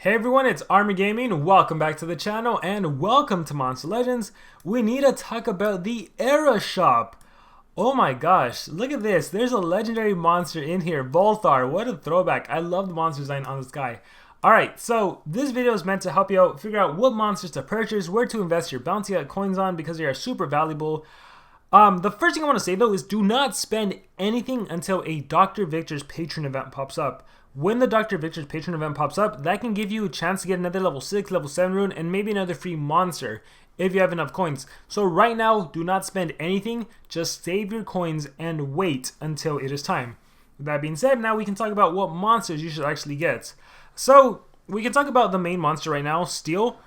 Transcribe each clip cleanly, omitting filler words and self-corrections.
Hey everyone, it's Army Gaming. Welcome back to the channel and welcome to Monster Legends. We need to talk about the Era Shop. Oh my gosh, look at this. There's a legendary monster in here, Volthar. What a throwback. I love the monster design on this guy. Alright, so this video is meant to help you out figure out what monsters to purchase, where to invest your bounty coins on because they are super valuable. The first thing I want to say though is do not spend anything until a Dr. Victor's patron event pops up. When the Dr. Victor's patron event pops up, that can give you a chance to get another level 6, level 7 rune, and maybe another free monster if you have enough coins. So right now, do not spend anything, just save your coins and wait until it is time. With that being said, now we can talk about what monsters you should actually get. So, we can talk about the main monster right now, Steel.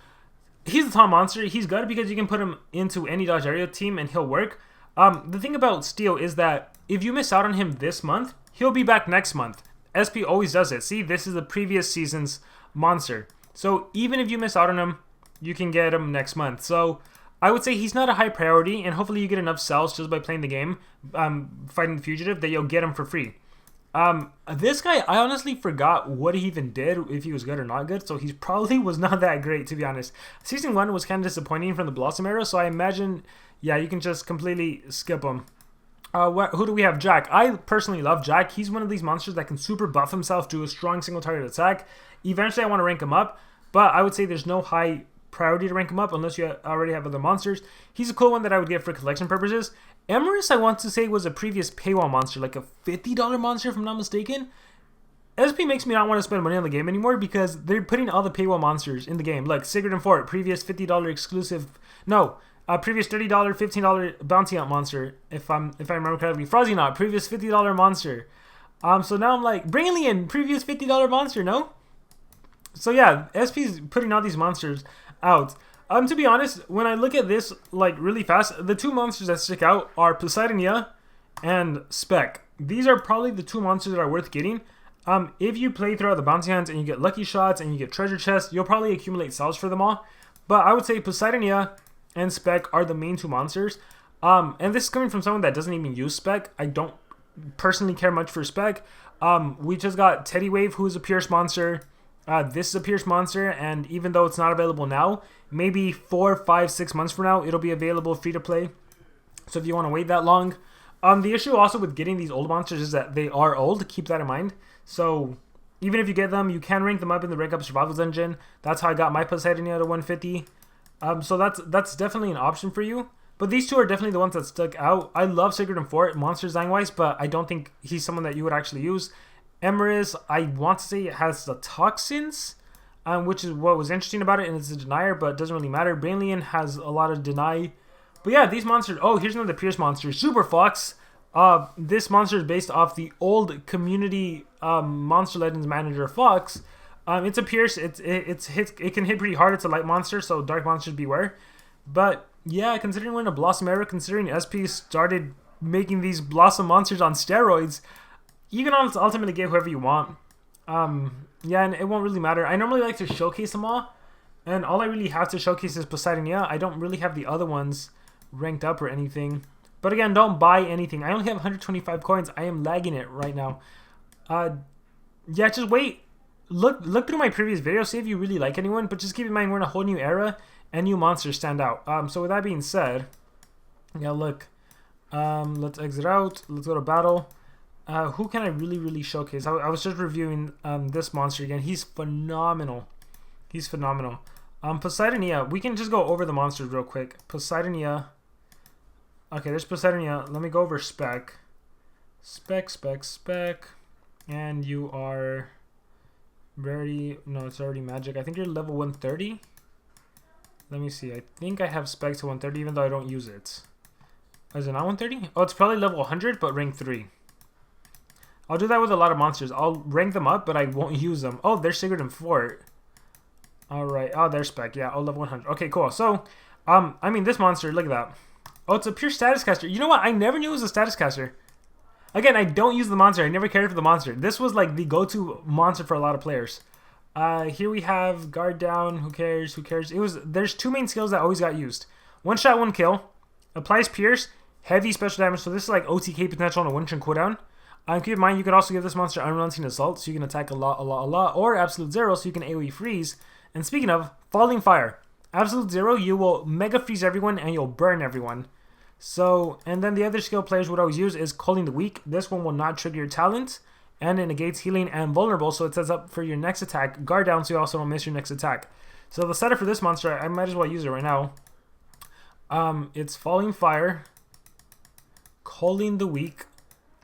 He's the top monster. He's good because you can put him into any dodge area team and he'll work. The thing about Steel is that if you miss out on him this month, he'll be back next month. SP always does it. See, this is the previous season's monster. So even if you miss out on him, you can get him next month. So I would say he's not a high priority, and hopefully you get enough cells just by playing the game, fighting the fugitive, that you'll get him for free. This guy, I honestly forgot what he even did, if he was good or not good, so he probably was not that great, to be honest. Season 1 was kind of disappointing from the Blossom era, so I imagine, yeah, you can just completely skip him. Who do we have? Jack. I personally love Jack. He's one of these monsters that can super buff himself, do a strong single target attack. Eventually I want to rank him up, but I would say there's no high priority to rank him up unless you already have other monsters. He's a cool one that I would get for collection purposes. Emerus, I want to say, was a previous paywall monster, like a $50 monster if I'm not mistaken. SP makes me not want to spend money on the game anymore because they're putting all the paywall monsters in the game, like Sigurd and Fort, previous $50 exclusive, no, previous $30, $15 bounty hunt monster, if I remember correctly. Frozzynaut, previous $50 monster. So now I'm like, Brainlian, previous $50 monster, no? So yeah, SP's putting all these monsters out. To be honest, when I look at this like really fast, the two monsters that stick out are Poseidonia and Spec. These are probably the two monsters that are worth getting. If you play throughout the bounty hunts and you get lucky shots and you get treasure chests, you'll probably accumulate cells for them all. But I would say Poseidonia and Spec are the main two monsters. And this is coming from someone that doesn't even use Spec. I don't personally care much for Spec. We just got Teddy Wave, who is a Pierce monster. This is a Pierce monster, and even though it's not available now, maybe 4, 5, 6 months from now, it'll be available free to play. So if you want to wait that long. The issue also with getting these old monsters is that they are old. Keep that in mind. So even if you get them, you can rank them up in the rank up survival dungeon. That's how I got my Poseidonia to 150. So that's definitely an option for you. But these two are definitely the ones that stuck out. I love Sigurd and Fort, monster design wise, but I don't think he's someone that you would actually use. Emerus, I want to say it has the toxins, which is what was interesting about it, and it's a denier, but it doesn't really matter. Brainlian has a lot of deny. But yeah, these monsters, oh, here's another Pierce monster, Super Fox. This monster is based off the old community Monster Legends manager Fox. It's a Pierce, it can hit pretty hard, it's a light monster, so dark monsters beware. But yeah, considering we're in a Blossom era, considering SP started making these Blossom monsters on steroids, you can ultimately get whoever you want. Yeah, and it won't really matter. I normally like to showcase them all, and all I really have to showcase is Poseidonia. I don't really have the other ones ranked up or anything. But again, don't buy anything. I only have 125 coins. I am lagging it right now. Yeah, just wait. Look through my previous video, see if you really like anyone, but just keep in mind we're in a whole new era, and new monsters stand out. So with that being said, yeah, look. Let's exit out. Let's go to battle. Who can I really showcase? I was just reviewing this monster again. He's phenomenal. He's phenomenal. Poseidonia, we can just go over the monsters real quick. Poseidonia. Okay, there's Poseidonia. Let me go over Spec. Spec. And you are very... No, it's already magic. I think you're level 130. Let me see. I think I have Spec to 130 even though I don't use it. Is it not 130? Oh, it's probably level 100 but rank 3. I'll do that with a lot of monsters. I'll rank them up, but I won't use them. Oh, there's Sigurd and Fort. Alright. Oh, there's Spec. Yeah, oh, level 100. Okay, cool. So, I mean, this monster, look at that. Oh, it's a pure status caster. You know what? I never knew it was a status caster. Again, I don't use the monster. I never cared for the monster. This was like the go-to monster for a lot of players. Here we have Guard Down. Who cares? Who cares? There's two main skills that always got used. One shot, one kill. Applies Pierce. Heavy special damage. So this is like OTK potential on a 1-turn cooldown. Keep in mind, you could also give this monster Unrelenting Assault, so you can attack a lot, or Absolute Zero, so you can AoE freeze. And speaking of, Falling Fire. Absolute Zero, you will Mega Freeze everyone, and you'll burn everyone. So, and then the other skill players would always use is Culling the Weak. This one will not trigger your talent, and it negates healing and vulnerable, so it sets up for your next attack. Guard down, so you also don't miss your next attack. So the setup for this monster, I might as well use it right now. It's Falling Fire, Culling the Weak.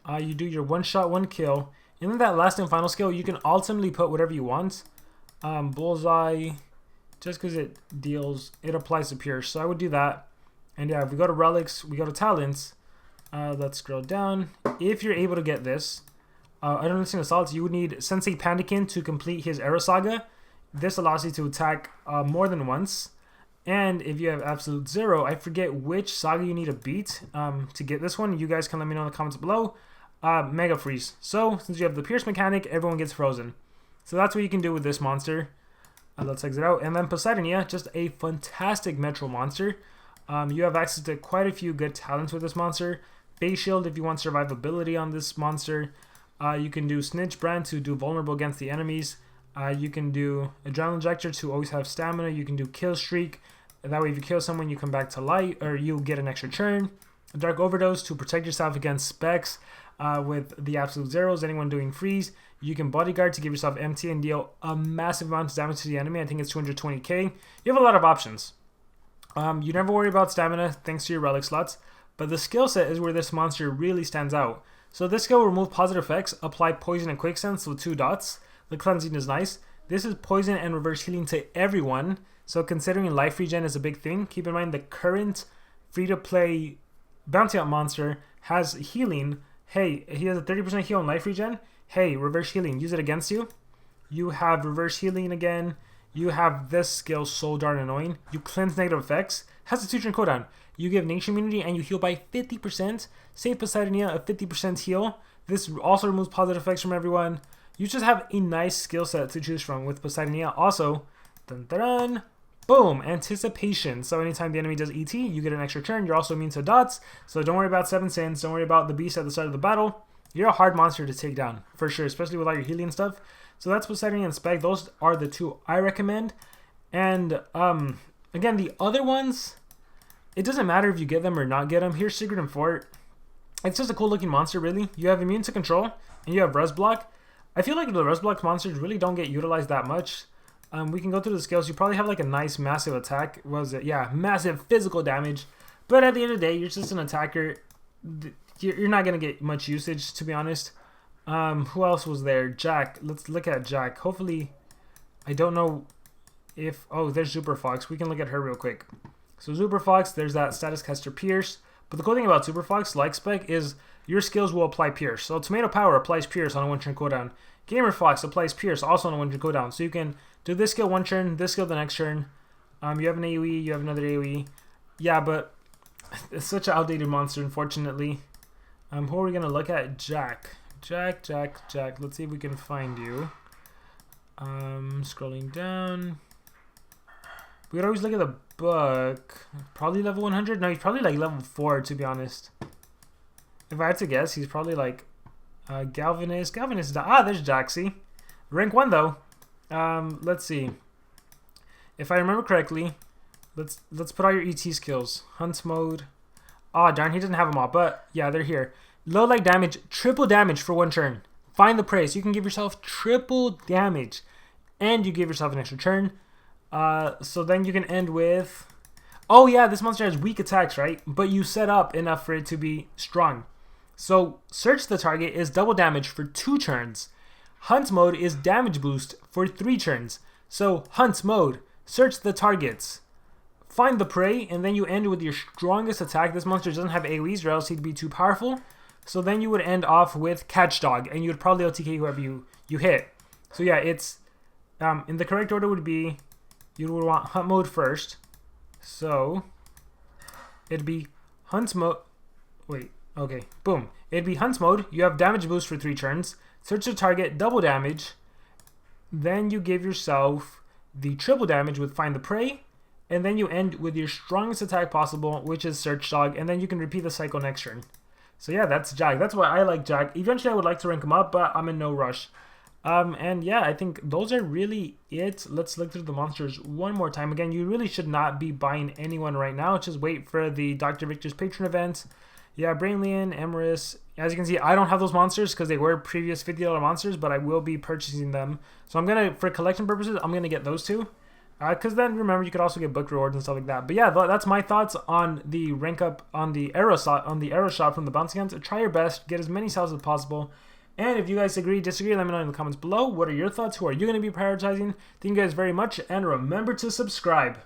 You do your 1-shot, 1-kill. And then that last and final skill, you can ultimately put whatever you want. Bullseye, just because it applies to Pierce. So I would do that. And yeah, if we go to Relics, we go to Talents. Let's scroll down. If you're able to get this, Unrelenting Assault, you would need Sensei Pandakin to complete his Era Saga. This allows you to attack more than once. And if you have Absolute Zero, I forget which saga you need to beat to get this one. You guys can let me know in the comments below. Mega Freeze. So, since you have the Pierce mechanic, everyone gets frozen. So that's what you can do with this monster. Let's exit out. And then Poseidonia, just a fantastic Metro monster. You have access to quite a few good talents with this monster. Base Shield if you want survivability on this monster. You can do Snitch Brand to do vulnerable against the enemies. You can do Adrenaline Injector to always have stamina. You can do Kill Streak. That way if you kill someone, you come back to life, or you get an extra turn. Dark Overdose to protect yourself against specs with the Absolute Zeros. Anyone doing freeze. You can Bodyguard to give yourself MT and deal a massive amount of damage to the enemy. I think it's 220k. You have a lot of options. You never worry about stamina thanks to your relic slots, but the skill set is where this monster really stands out. So this skill will remove positive effects, apply poison and quick sense with 2 dots. The cleansing is nice. This is poison and reverse healing to everyone. So considering life regen is a big thing, keep in mind the current free-to-play bounty hunt monster has healing. Hey, he has a 30% heal on life regen. Hey, reverse healing, use it against you. You have reverse healing again. You have this skill, so darn annoying. You cleanse negative effects. Has a 2-turn cooldown. You give nation immunity and you heal by 50%. Save Poseidonia a 50% heal. This also removes positive effects from everyone. You just have a nice skill set to choose from with Poseidonia. Also, dun dun dun. Boom, Anticipation. So anytime the enemy does ET, you get an extra turn. You're also immune to dots. So don't worry about 7 sins. Don't worry about the beast at the start of the battle. You're a hard monster to take down, for sure, especially with all your healing stuff. So that's Poseidonia and Spec. Those are the 2 I recommend. And again, the other ones, it doesn't matter if you get them or not get them. Here's Secret and Fort. It's just a cool looking monster, really. You have immune to control, and you have Res Block. I feel like the Res Block monsters really don't get utilized that much. We can go through the skills. You probably have like a nice massive attack. What was it? Yeah, massive physical damage. But at the end of the day, you're just an attacker. You're not going to get much usage, to be honest. Who else was there? Jack. Let's look at Jack. Hopefully, I don't know if... Oh, there's Super Fox. We can look at her real quick. So Super Fox, there's that status caster Pierce. But the cool thing about Super Fox, like Spec, is your skills will apply Pierce. So Tomato Power applies Pierce on a 1-turn cooldown. Gamer Fox applies Pierce also on a 1-turn cooldown. So you can do this skill 1 turn, this skill the next turn. You have an AoE, you have another AoE. Yeah, but it's such an outdated monster, unfortunately. Who are we going to look at? Jack. Jack. Let's see if we can find you. Scrolling down. We could always look at the book. Probably level 100? No, he's probably like level 4, to be honest. If I had to guess, he's probably like Galvanist. Galvanist. There's Jack, see? Rank 1, though. Let's see. If I remember correctly, let's put all your ET skills. Hunt mode. Oh, darn, he doesn't have them all, but yeah, they're here. Low light damage, triple damage for 1 turn. Find the prey, so you can give yourself triple damage, and you give yourself an extra turn. So then you can end with... Oh yeah, this monster has weak attacks, right? But you set up enough for it to be strong. So Search the Target is double damage for 2 turns. Hunt mode is damage boost for 3 turns. So Hunt mode, search the targets, find the prey, and then you end with your strongest attack. This monster doesn't have AoEs or else he'd be too powerful. So then you would end off with Catch Dog, and you would probably OTK whoever you hit. So yeah, it's in the correct order would be, you would want Hunt mode first. So it'd be Hunt mode. Wait, okay, boom. It'd be Hunt mode. You have damage boost for 3 turns. Search the target, double damage. Then you give yourself the triple damage with Find the Prey. And then you end with your strongest attack possible, which is Search Dog. And then you can repeat the cycle next turn. So yeah, that's Jack. That's why I like Jack. Eventually I would like to rank him up, but I'm in no rush. And yeah, I think those are really it. Let's look through the monsters one more time. Again, you really should not be buying anyone right now. Just wait for the Dr. Victor's patron event. Yeah, Brainlian, Emerus. As you can see, I don't have those monsters because they were previous $50 monsters, but I will be purchasing them. So I'm going to, for collection purposes, I'm going to get those two. Because then, remember, you could also get book rewards and stuff like that. But yeah, that's my thoughts on the rank up on the arrow shop from the Bounty Guns. Try your best, get as many cells as possible. And if you guys agree, disagree, let me know in the comments below. What are your thoughts? Who are you going to be prioritizing? Thank you guys very much, and remember to subscribe.